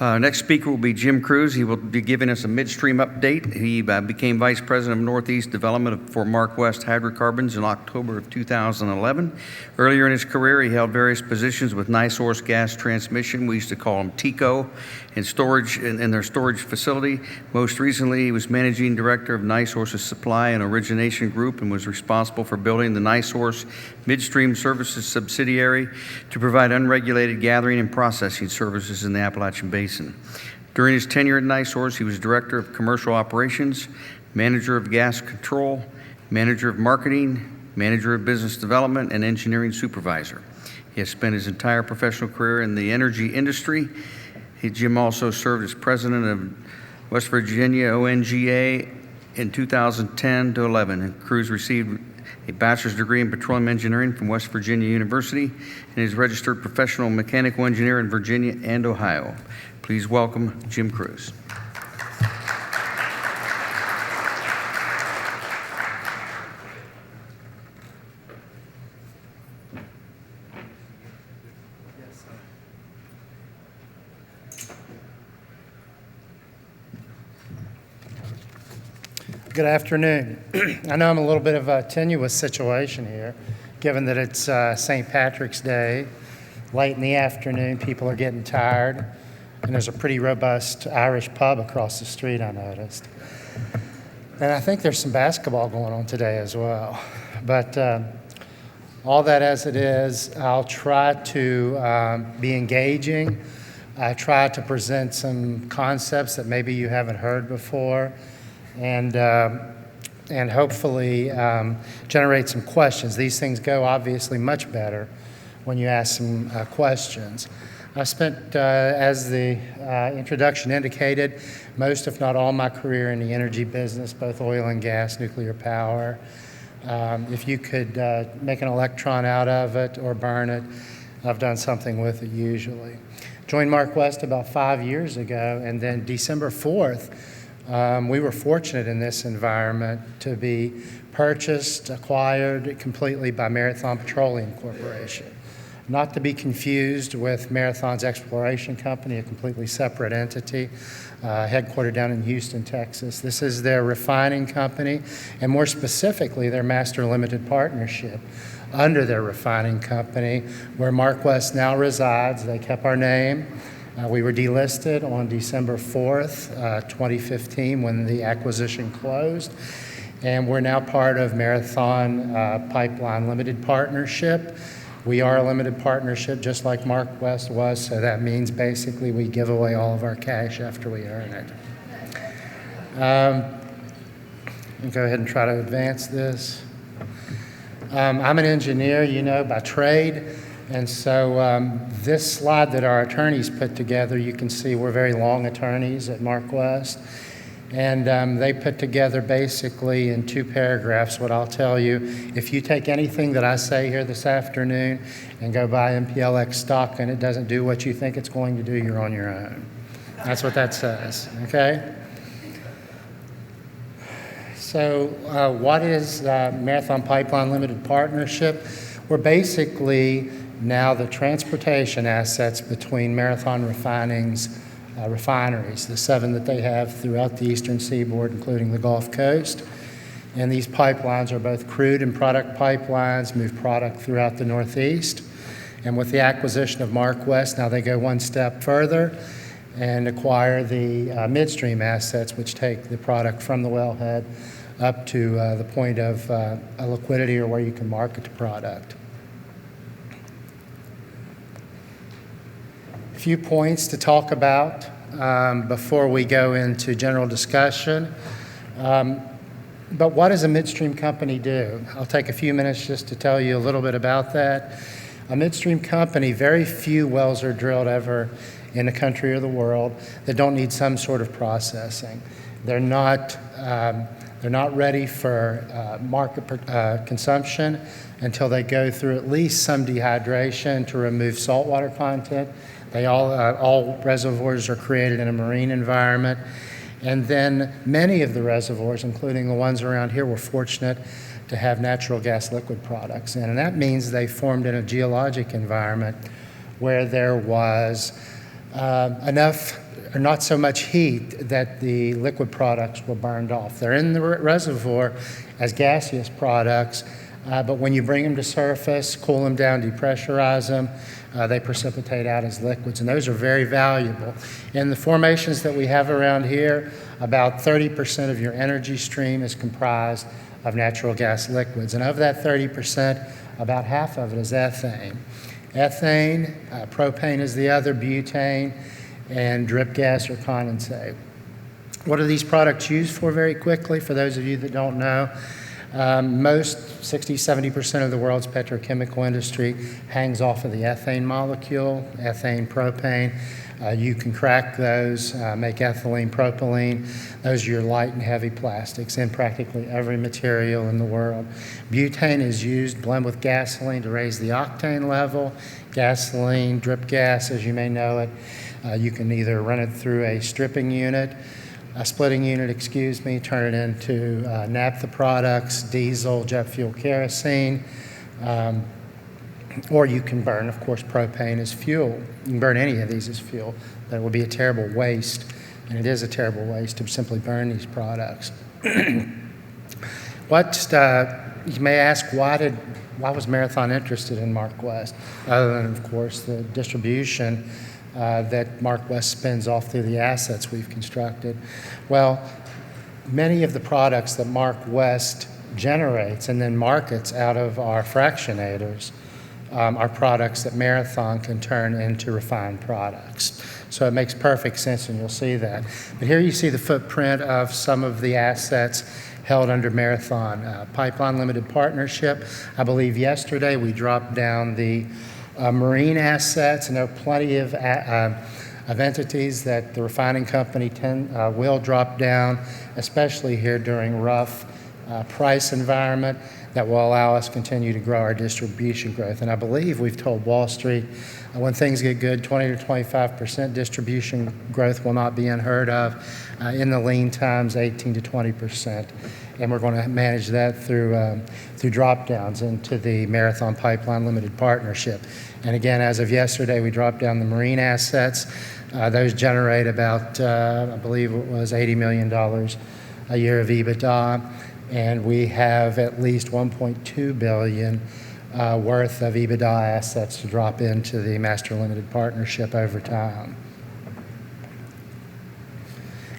Next speaker will be Jim Crews. He will be giving us a midstream update. He became Vice President of Northeast Development for MarkWest Hydrocarbons in October of 2011. Earlier in his career, he held various positions with NiSource Gas Transmission. We used to call him TECO, in their storage facility. Most recently, he was Managing Director of NiSource's Supply and Origination Group and was responsible for building the NiSource Midstream Services subsidiary to provide unregulated gathering and processing services in the Appalachian Basin. During his tenure at NiSource, he was Director of Commercial Operations, Manager of Gas Control, Manager of Marketing, Manager of Business Development, and Engineering Supervisor. He has spent his entire professional career in the energy industry. Jim also served as President of West Virginia ONGA in 2010 to 11. And Crews received a bachelor's degree in petroleum engineering from West Virginia University and is registered professional mechanical engineer in Virginia and Ohio. Please welcome Jim Crews. Good afternoon. I know I'm a little bit of a tenuous situation here, given that it's St. Patrick's Day, late in the afternoon, people are getting tired, and there's a pretty robust Irish pub across the street, I noticed. And I think there's some basketball going on today as well. But all that as it is, I'll try to be engaging. I try to present some concepts that maybe you haven't heard before, and hopefully generate some questions. These things go obviously much better when you ask some questions. I spent, as the introduction indicated, most if not all my career in the energy business, both oil and gas, nuclear power. If you could make an electron out of it or burn it, I've done something with it usually. Joined MarkWest about 5 years ago, and then December 4th, we were fortunate in this environment to be purchased, acquired completely by Marathon Petroleum Corporation. Not to be confused with Marathon's exploration company, a completely separate entity, headquartered down in Houston, Texas. This is their refining company, and more specifically, their master limited partnership under their refining company, where MarkWest now resides. They kept our name. We were delisted on December 4th, 2015, when the acquisition closed, and we're now part of Marathon Pipeline Limited Partnership. We are a limited partnership just like MarkWest was, so that means basically we give away all of our cash after we earn it. I'll go ahead and try to advance this. I'm an engineer, you know, by trade. And so this slide that our attorneys put together, you can see we're very long attorneys at MarkWest. And they put together basically in 2 paragraphs what I'll tell you. If you take anything that I say here this afternoon and go buy MPLX stock and it doesn't do what you think it's going to do, you're on your own. That's what that says, okay? So what is Marathon Pipeline Limited Partnership? We're basically now the transportation assets between Marathon Refining's refineries, the 7 that they have throughout the eastern seaboard, including the Gulf Coast. And these pipelines are both crude and product pipelines, move product throughout the Northeast. And with the acquisition of MarkWest, now they go one step further and acquire the midstream assets, which take the product from the wellhead up to the point of a liquidity or where you can market the product. A few points to talk about before we go into general discussion. But what does a midstream company do? I'll take a few minutes just to tell you a little bit about that. A midstream company, very few wells are drilled ever in the country or the world that don't need some sort of processing. They're not ready for market consumption until they go through at least some dehydration to remove saltwater content. They all reservoirs are created in a marine environment. And then many of the reservoirs, including the ones around here, were fortunate to have natural gas liquid products. And that means they formed in a geologic environment where there was enough or not so much heat that the liquid products were burned off. They're in the reservoir as gaseous products, but when you bring them to surface, cool them down, depressurize them, they precipitate out as liquids, and those are very valuable. In the formations that we have around here, about 30% of your energy stream is comprised of natural gas liquids, and of that 30%, about half of it is ethane. Ethane, propane is the other, butane, and drip gas or condensate. What are these products used for very quickly, for those of you that don't know? Most, 60-70% of the world's petrochemical industry hangs off of the ethane molecule, ethane, propane. You can crack those, make ethylene, propylene. Those are your light and heavy plastics in practically every material in the world. Butane is used, blend with gasoline to raise the octane level. Gasoline, drip gas, as you may know it. You can either run it through a splitting unit, turn it into naphtha products, diesel, jet fuel, kerosene, or you can burn, of course, propane as fuel. You can burn any of these as fuel, but it would be a terrible waste, and it is a terrible waste to simply burn these products. You may ask, why was Marathon interested in MarkWest, other than, of course, the distribution that MarkWest spins off through the assets we've constructed? Well, many of the products that MarkWest generates and then markets out of our fractionators are products that Marathon can turn into refined products. So it makes perfect sense, and you'll see that. But here you see the footprint of some of the assets held under Marathon Pipeline Limited Partnership. I believe yesterday we dropped down the marine assets, and there are plenty of entities that the refining company will drop down, especially here during rough price environment, that will allow us to continue to grow our distribution growth. And I believe we've told Wall Street when things get good, 20 to 25% distribution growth will not be unheard of. In the lean times, 18 to 20%. And we're going to manage that through drop downs into the Marathon Pipeline Limited Partnership. And again, as of yesterday, we dropped down the marine assets. Those generate about, I believe it was $80 million a year of EBITDA. And we have at least $1.2 billion worth of EBITDA assets to drop into the Master Limited Partnership over time.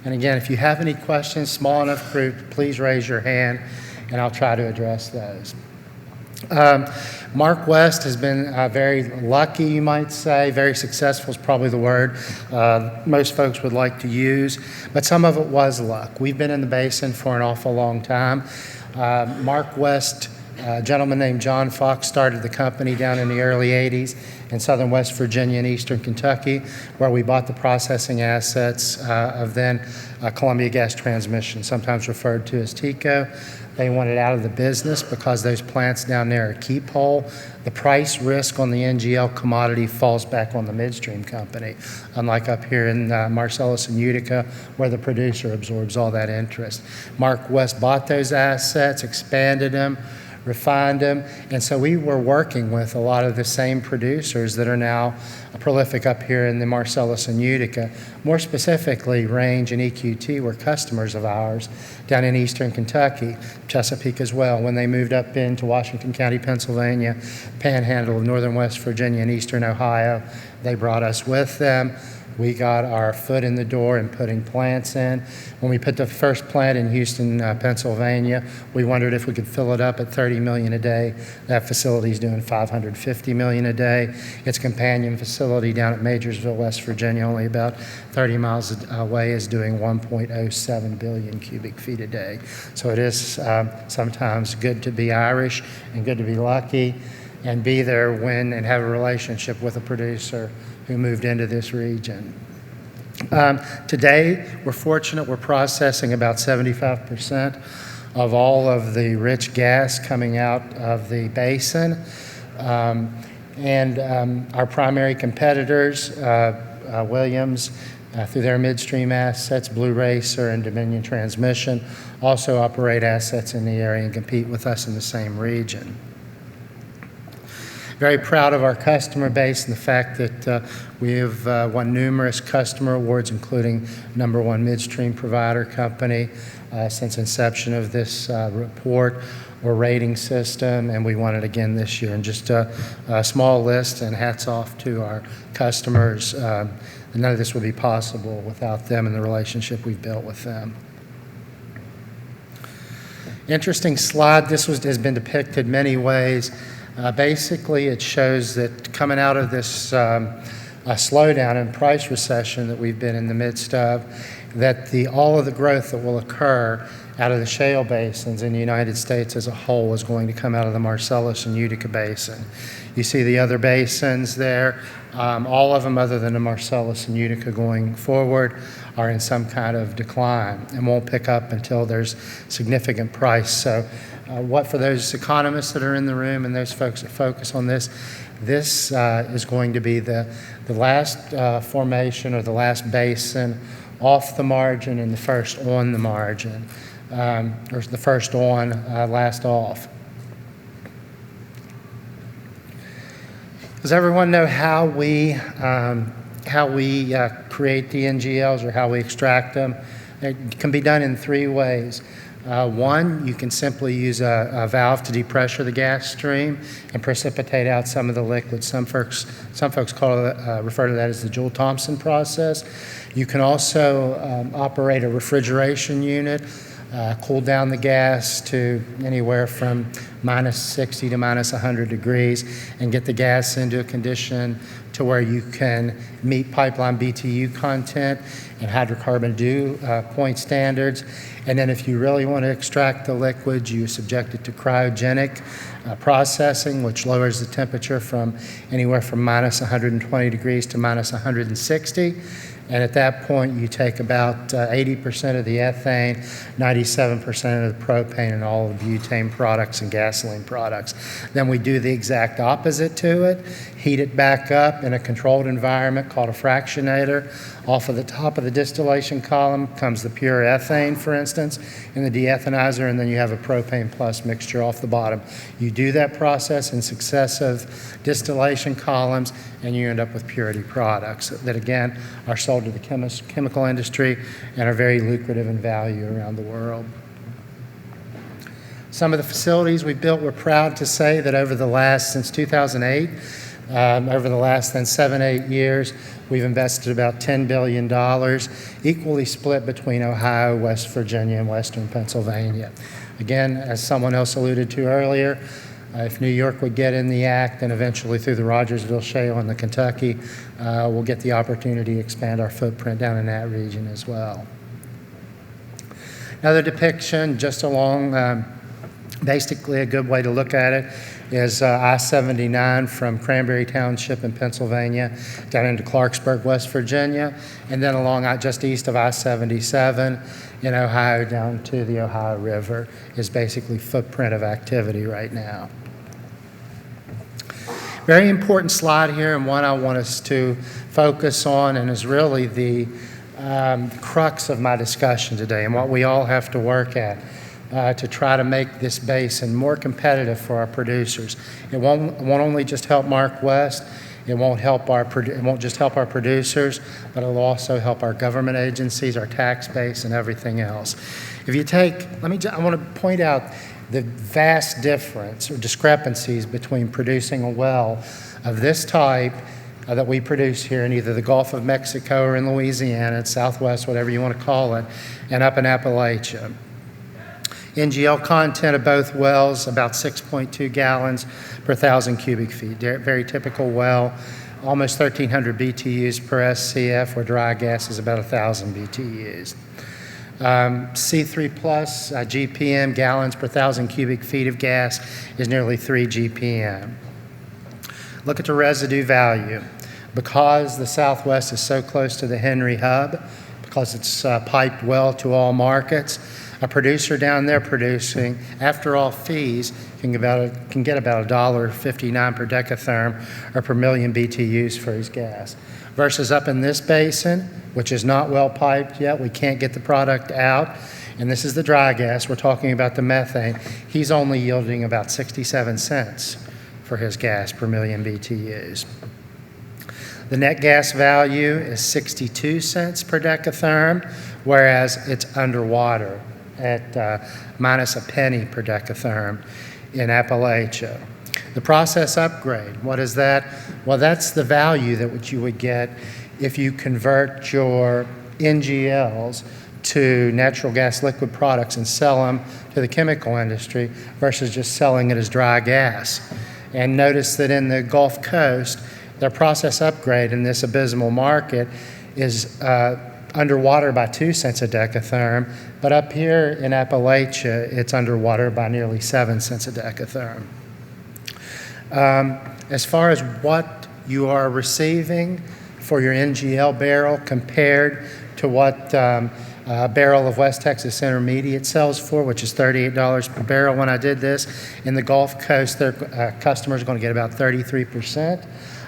And again, if you have any questions, small enough group, please raise your hand, and I'll try to address those. MarkWest has been very lucky, you might say. Very successful is probably the word most folks would like to use, but some of it was luck. We've been in the basin for an awful long time. MarkWest, a gentleman named John Fox, started the company down in the early 80s in southern West Virginia and eastern Kentucky, where we bought the processing assets of then Columbia Gas Transmission, sometimes referred to as TECO. They wanted out of the business because those plants down there are keep whole. The price risk on the NGL commodity falls back on the midstream company, unlike up here in Marcellus and Utica, where the producer absorbs all that interest. MarkWest bought those assets, expanded them, refined them, and so we were working with a lot of the same producers that are now prolific up here in the Marcellus and Utica. More specifically, Range and EQT were customers of ours down in eastern Kentucky, Chesapeake as well. When they moved up into Washington County, Pennsylvania, Panhandle of northern West Virginia and eastern Ohio, they brought us with them. We got our foot in the door in putting plants in. When we put the first plant in Houston, Pennsylvania, we wondered if we could fill it up at 30 million a day. That facility's doing 550 million a day. Its companion facility down at Majorsville, West Virginia, only about 30 miles away, is doing 1.07 billion cubic feet a day. So it is sometimes good to be Irish and good to be lucky and be there when and have a relationship with a producer who moved into this region. Today, we're fortunate we're processing about 75% of all of the rich gas coming out of the basin. Our primary competitors, Williams, through their midstream assets, Blue Racer and Dominion Transmission, also operate assets in the area and compete with us in the same region. Very proud of our customer base and the fact that we have won numerous customer awards, including #1 midstream provider company since inception of this report or rating system, and we won it again this year. And just a small list, and hats off to our customers. None of this would be possible without them and the relationship we've built with them. Interesting slide. This has been depicted many ways. Basically, it shows that coming out of this slowdown and price recession that we've been in the midst of, that all of the growth that will occur out of the shale basins in the United States as a whole is going to come out of the Marcellus and Utica Basin. You see the other basins there. All of them other than the Marcellus and Utica going forward are in some kind of decline and won't pick up until there's significant price. So for those economists that are in the room and those folks that focus on this, this is going to be the last formation or the last basin off the margin and the first on the margin, or the first on, last off. Does everyone know how we create the NGLs or how we extract them? It can be done in 3 ways. One, you can simply use a valve to depressure the gas stream and precipitate out some of the liquids. Some folks refer to that as the Joule-Thomson process. You can also operate a refrigeration unit, cool down the gas to anywhere from -60 to -100 degrees, and get the gas into a condition to where you can meet pipeline BTU content and hydrocarbon dew point standards. And then if you really want to extract the liquids, you subject it to cryogenic processing, which lowers the temperature from anywhere from -120 degrees to -160. And at that point, you take about 80% of the ethane, 97% of the propane, and all of the butane products and gasoline products. Then we do the exact opposite to it, heat it back up in a controlled environment called a fractionator. Off of the top of the distillation column comes the pure ethane, for instance, in the deethanizer, and then you have a propane plus mixture off the bottom. You do that process in successive distillation columns, and you end up with purity products that, again, are sold to the chemical industry and are very lucrative in value around the world. Some of the facilities we built, we're proud to say that since 2008, over the last 7-8 years, we've invested about $10 billion, equally split between Ohio, West Virginia, and Western Pennsylvania. Again, as someone else alluded to earlier, if New York would get in the act, and eventually through the Rogersville Shale and the Kentucky, we'll get the opportunity to expand our footprint down in that region as well. Another depiction just along, basically a good way to look at it is I-79 from Cranberry Township in Pennsylvania down into Clarksburg, West Virginia, and then along just east of I-77 in Ohio down to the Ohio River is basically footprint of activity right now. Very important slide here, and one I want us to focus on, and is really the crux of my discussion today, and what we all have to work at to try to make this basin more competitive for our producers. It won't only just help MarkWest. It won't just help our producers, but it'll also help our government agencies, our tax base, and everything else. If you take, I want to point out the vast difference or discrepancies between producing a well of this type that we produce here in either the Gulf of Mexico or in Louisiana, Southwest, whatever you want to call it, and up in Appalachia. NGL content of both wells, about 6.2 gallons per 1,000 cubic feet. Very typical well, almost 1,300 BTUs per SCF, where dry gas is about 1,000 BTUs. C3 plus GPM, gallons per 1,000 cubic feet of gas, is nearly 3 GPM. Look at the residue value. Because the Southwest is so close to the Henry Hub, because it's piped well to all markets, a producer down there producing, after all fees, can get about $1.59 per decatherm or per million BTUs for his gas. Versus up in this basin, which is not well piped yet, we can't get the product out, and this is the dry gas, we're talking about the methane, he's only yielding about 67 cents for his gas per million BTUs. The net gas value is 62 cents per decatherm, whereas it's underwater at minus a penny per decatherm in Appalachia. The process upgrade, what is that? Well, that's the value that what you would get if you convert your NGLs to natural gas liquid products and sell them to the chemical industry versus just selling it as dry gas. And notice that in the Gulf Coast, their process upgrade in this abysmal market is underwater by 2 cents a decatherm, but up here in Appalachia, it's underwater by nearly 7 cents a decatherm. As far as what you are receiving for your NGL barrel compared to what a barrel of West Texas Intermediate sells for, which is $38 per barrel when I did this, in the Gulf Coast, their customers are going to get about 33%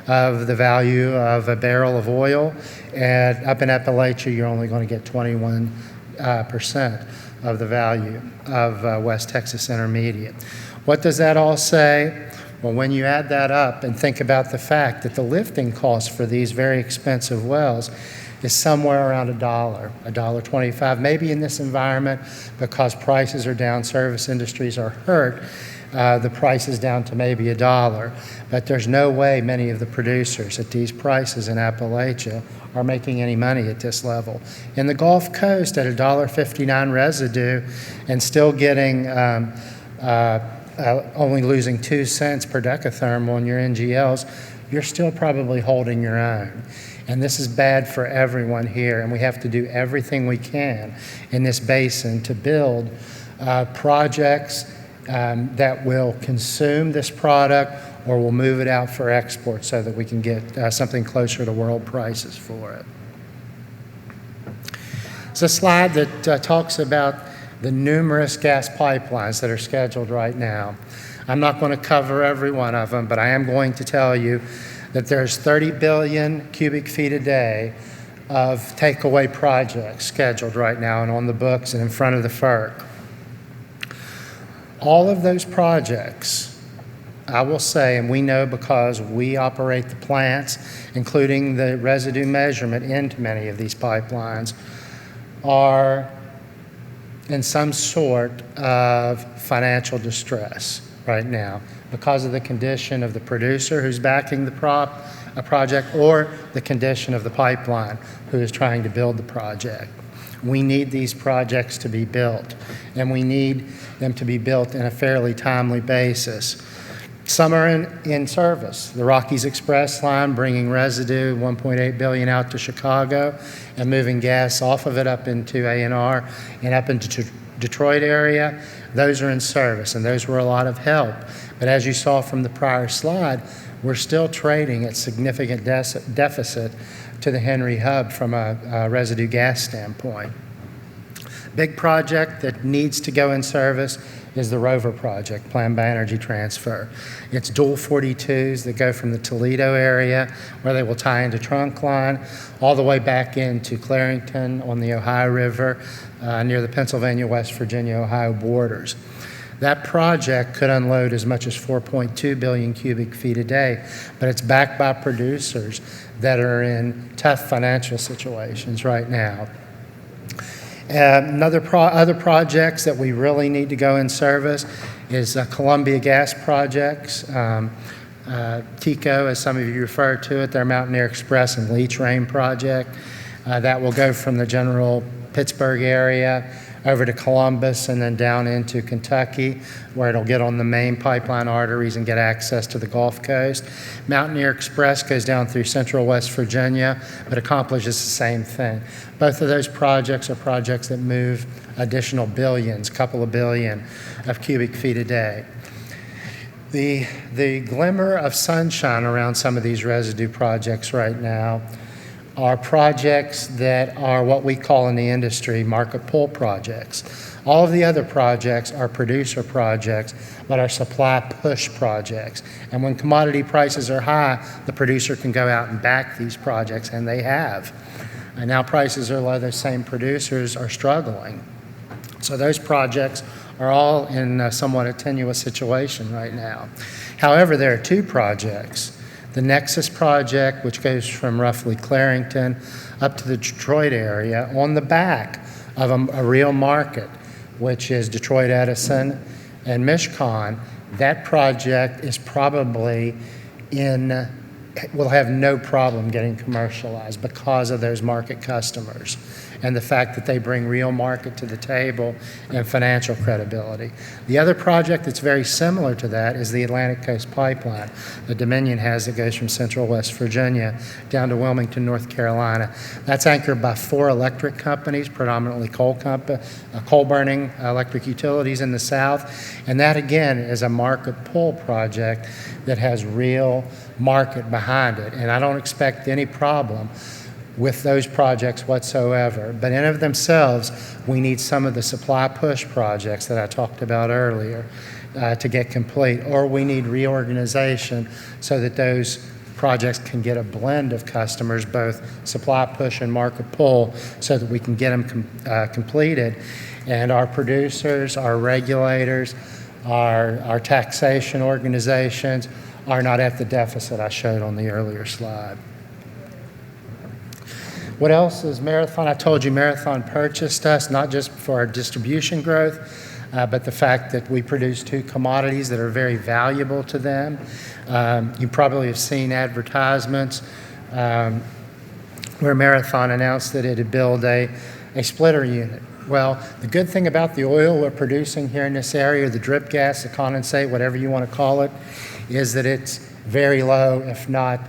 of the value of a barrel of oil, and up in Appalachia, you're only going to get 21% of the value of West Texas Intermediate. What does that all say? Well, when you add that up and think about the fact that the lifting cost for these very expensive wells is somewhere around $1.25, maybe in this environment because prices are down, service industries are hurt, the price is down to maybe $1. But there's no way many of the producers at these prices in Appalachia are making any money at this level. In the Gulf Coast at $1.59 residue and still getting only losing 2 cents per decatherm on your NGLs, you're still probably holding your own. And this is bad for everyone here, and we have to do everything we can in this basin to build projects that will consume this product or will move it out for export so that we can get something closer to world prices for it. It's a slide that talks about the numerous gas pipelines that are scheduled right now. I'm not going to cover every one of them, but I am going to tell you that there's 30 billion cubic feet a day of takeaway projects scheduled right now and on the books and in front of the FERC. All of those projects, I will say, and we know because we operate the plants, including the residue measurement into many of these pipelines, are in some sort of financial distress right now because of the condition of the producer who's backing the project or the condition of the pipeline who is trying to build the project. We need these projects to be built, and we need them to be built in a fairly timely basis. Some are in service. The Rockies Express line bringing residue, 1.8 billion out to Chicago, and moving gas off of it up into ANR and up into Detroit area. Those are in service, and those were a lot of help. But as you saw from the prior slide, we're still trading at significant deficit to the Henry Hub from a residue gas standpoint. Big project that needs to go in service is the Rover project, planned by Energy Transfer. It's dual 42s that go from the Toledo area, where they will tie into Trunkline, all the way back into Clarington on the Ohio River, near the Pennsylvania, West Virginia, Ohio borders. That project could unload as much as 4.2 billion cubic feet a day, but it's backed by producers that are in tough financial situations right now. Other projects that we really need to go in service is Columbia Gas projects. TECO, as some of you refer to it, their Mountaineer Express and Lee Train project. That will go from the general Pittsburgh area over to Columbus and then down into Kentucky, where it'll get on the main pipeline arteries and get access to the Gulf Coast. Mountaineer Express goes down through central West Virginia, but accomplishes the same thing. Both of those projects are projects that move additional billions, couple of billion of cubic feet a day. The glimmer of sunshine around some of these residue projects right now are projects that are what we call in the industry market pull projects. All of the other projects are producer projects, but are supply push projects. And when commodity prices are high, the producer can go out and back these projects, and they have. And now prices are low, those same producers are struggling. So those projects are all in a somewhat a tenuous situation right now. However, there are two projects. The Nexus project, which goes from roughly Clarington up to the Detroit area on the back of a real market, which is Detroit Edison and Mishcon. That project is probably will have no problem getting commercialized because of those market customers and the fact that they bring real market to the table and financial credibility. The other project that's very similar to that is the Atlantic Coast Pipeline that Dominion has that goes from central West Virginia down to Wilmington, North Carolina. That's anchored by 4 electric companies, predominantly coal-burning electric utilities in the South. And that, again, is a market pull project that has real market behind it. And I don't expect any problem with those projects whatsoever. But in of themselves, we need some of the supply push projects that I talked about earlier to get complete, or we need reorganization so that those projects can get a blend of customers, both supply push and market pull, so that we can get them completed. And our producers, our regulators, our taxation organizations are not at the deficit I showed on the earlier slide. What else is Marathon? I told you Marathon purchased us, not just for our distribution growth, but the fact that we produce 2 commodities that are very valuable to them. You probably have seen advertisements where Marathon announced that it had built a splitter unit. Well, the good thing about the oil we're producing here in this area, the drip gas, the condensate, whatever you want to call it, is that it's very low, if not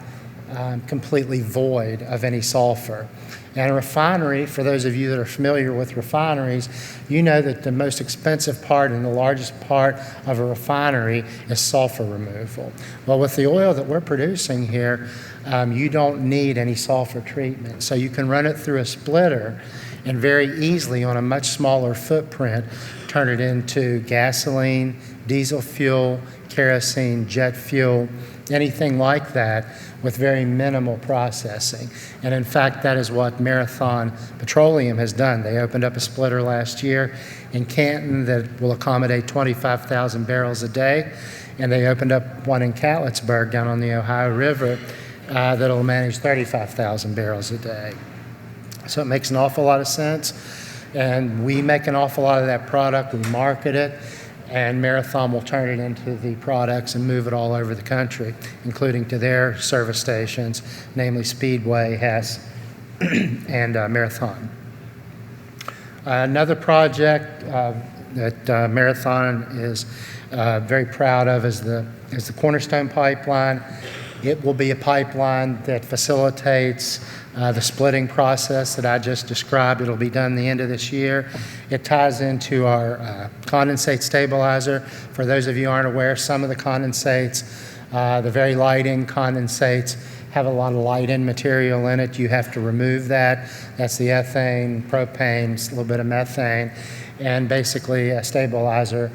completely void of any sulfur. And a refinery, for those of you that are familiar with refineries, you know that the most expensive part and the largest part of a refinery is sulfur removal. Well, with the oil that we're producing here, you don't need any sulfur treatment. So you can run it through a splitter and very easily, on a much smaller footprint, turn it into gasoline, diesel fuel, kerosene, jet fuel, anything like that, with very minimal processing. And in fact, that is what Marathon Petroleum has done. They opened up a splitter last year in Canton that will accommodate 25,000 barrels a day. And they opened up one in Catlettsburg down on the Ohio River that'll manage 35,000 barrels a day. So it makes an awful lot of sense. And we make an awful lot of that product. We market it. And Marathon will turn it into the products and move it all over the country, including to their service stations, namely Speedway, Hess, and Marathon. Another project that Marathon is very proud of is the Cornerstone Pipeline. It will be a pipeline that facilitates the splitting process that I just described. It'll be done the end of this year. It ties into our condensate stabilizer. For those of you who aren't aware, some of the condensates, the very light-in condensates, have a lot of light-in material in it. You have to remove that. That's the ethane, propane, a little bit of methane. And basically, a stabilizer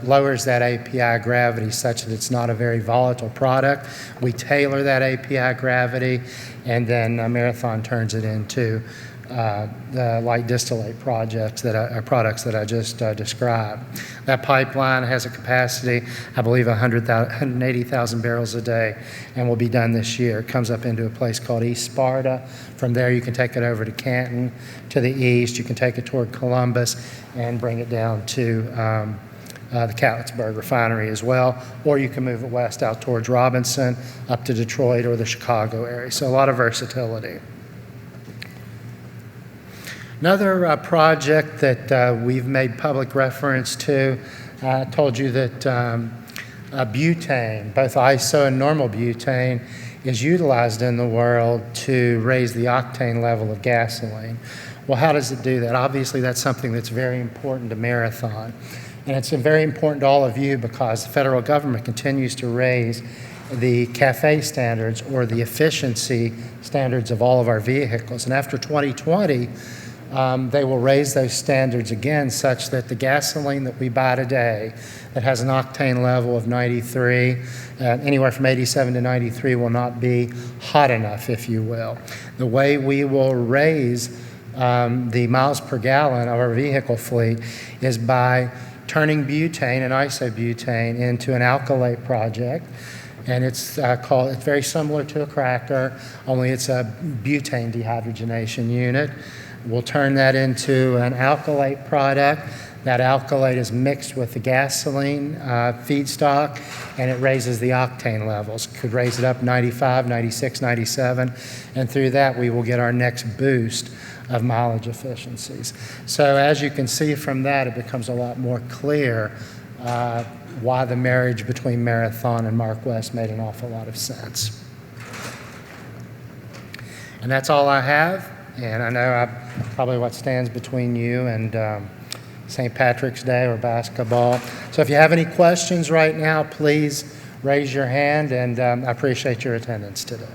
lowers that API gravity such that it's not a very volatile product. We tailor that API gravity, and then Marathon turns it into the light distillate products that I just described. That pipeline has a capacity, I believe, 180,000 barrels a day, and will be done this year. It comes up into a place called East Sparta. From there, you can take it over to Canton to the east. You can take it toward Columbus and bring it down to the Catlettsburg refinery as well, or you can move it west out towards Robinson, up to Detroit or the Chicago area. So a lot of versatility. Another project that we've made public reference to, I told you that butane, both iso and normal butane, is utilized in the world to raise the octane level of gasoline. Well, how does it do that? Obviously, that's something that's very important to Marathon. And it's very important to all of you because the federal government continues to raise the CAFE standards, or the efficiency standards, of all of our vehicles. And after 2020, they will raise those standards again such that the gasoline that we buy today that has an octane level of 93, anywhere from 87 to 93, will not be hot enough, if you will. The way we will raise the miles per gallon of our vehicle fleet is by turning butane and isobutane into an alkylate project. And it's very similar to a cracker, only it's a butane dehydrogenation unit. We'll turn that into an alkylate product. That alkylate is mixed with the gasoline feedstock, and it raises the octane levels. Could raise it up 95, 96, 97, and through that we will get our next boost of mileage efficiencies. So as you can see from that, it becomes a lot more clear why the marriage between Marathon and Mark West made an awful lot of sense. And that's all I have, and I know probably what stands between you and St. Patrick's Day or basketball. So if you have any questions right now, please raise your hand, and I appreciate your attendance today.